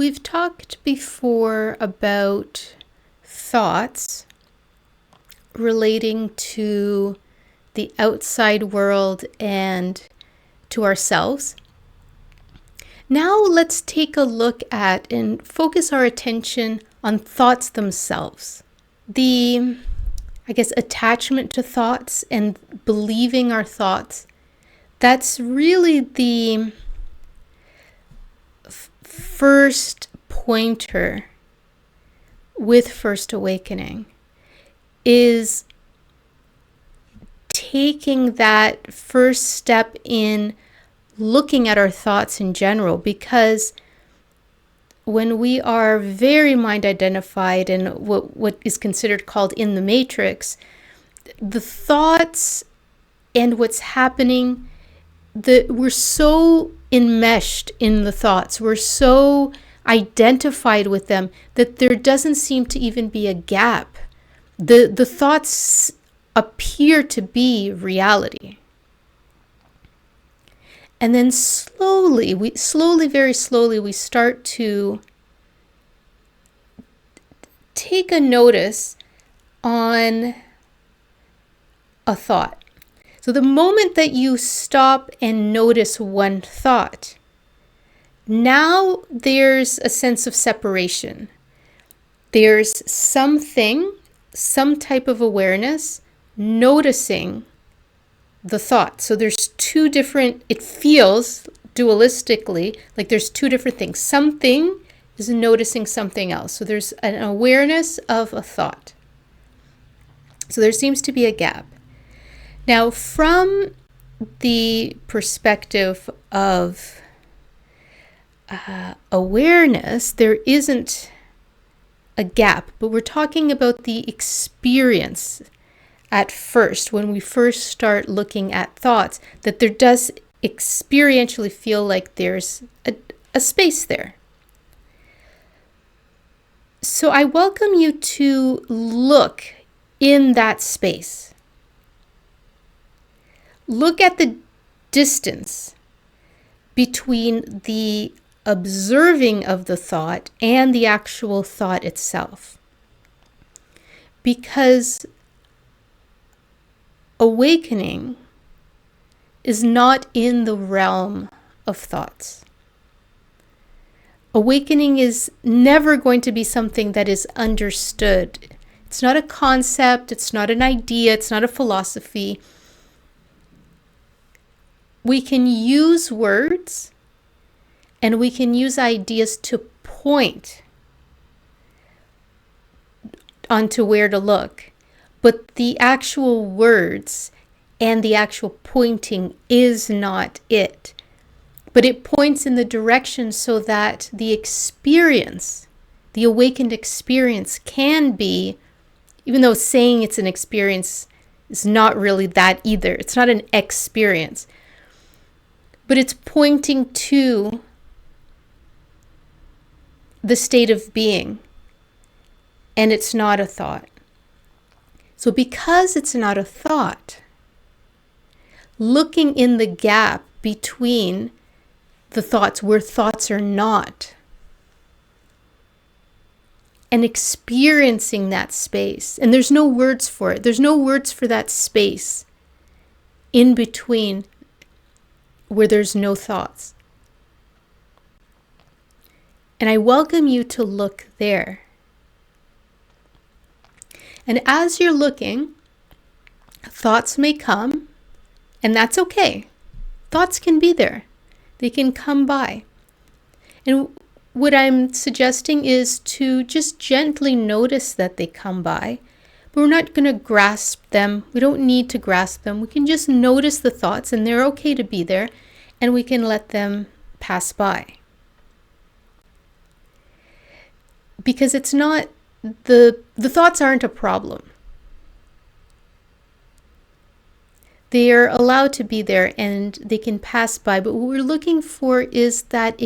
We've talked before about thoughts relating to the outside world and to ourselves. Now let's take a look at and focus our attention on thoughts themselves. The, attachment to thoughts and believing our thoughts, that's really the first pointer with First Awakening, is taking that first step in looking at our thoughts in general, because when we are very mind identified and what is considered called in the matrix, the thoughts and what's happening, we're so enmeshed in the thoughts, we're so identified with them that there doesn't seem to even be a gap. The thoughts appear to be reality. And then very slowly, we start to take a notice on a thought. So the moment that you stop and notice one thought, now there's a sense of separation. There's something, some type of awareness, noticing the thought. So there's two different, it feels dualistically like there's two different things. Something is noticing something else. So there's an awareness of a thought. So there seems to be a gap. Now, from the perspective of awareness, there isn't a gap, but we're talking about the experience at first, when we first start looking at thoughts, that there does experientially feel like there's a space there. So I welcome you to look in that space. Look at the distance between the observing of the thought and the actual thought itself. Because awakening is not in the realm of thoughts. Awakening is never going to be something that is understood. It's not a concept, it's not an idea, it's not a philosophy. We can use words and we can use ideas to point onto where to look. But the actual words and the actual pointing is not it. But it points in the direction so that the experience, the awakened experience, can be, even though saying it's an experience is not really that either. It's not an experience. But it's pointing to the state of being. And it's not a thought. So because it's not a thought, looking in the gap between the thoughts where thoughts are not, and experiencing that space, and there's no words for it. There's no words for that space in between where there's no thoughts. And I welcome you to look there. And as you're looking, thoughts may come, and that's okay. Thoughts can be there. They can come by. And what I'm suggesting is to just gently notice that they come by, but we're not going to grasp them. We don't need to grasp them. We can just notice the thoughts, and they're okay to be there, and we can let them pass by. Because it's not, the thoughts aren't a problem. They are allowed to be there and they can pass by, but what we're looking for is that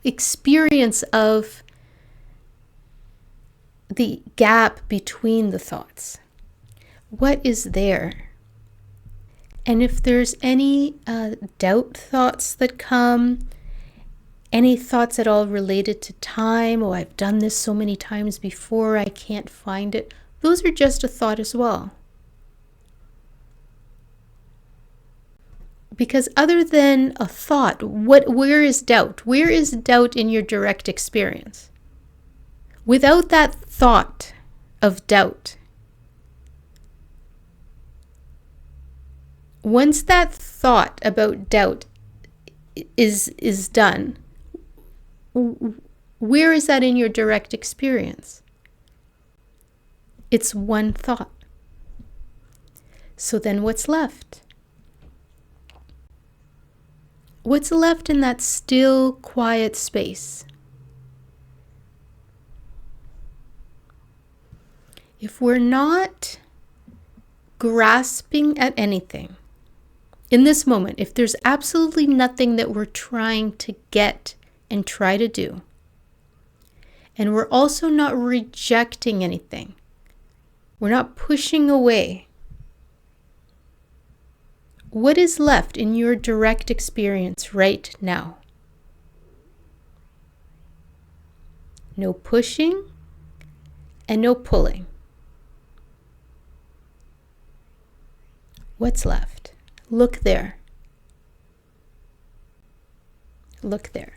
experience of the gap between the thoughts. What is there? And if there's any doubt thoughts that come, Any thoughts at all related to time? Oh, I've done this so many times before, I can't find it. Those are just a thought as well. Because other than a thought, where is doubt? Where is doubt in your direct experience? Without that thought of doubt, once that thought about doubt is done, where is that in your direct experience? It's one thought. So then what's left? What's left in that still, quiet space? If we're not grasping at anything, in this moment, if there's absolutely nothing that we're trying to get and try to do, and we're also not rejecting anything, we're not pushing away, what is left in your direct experience right now? No pushing and no pulling. What's left? Look there. Look there.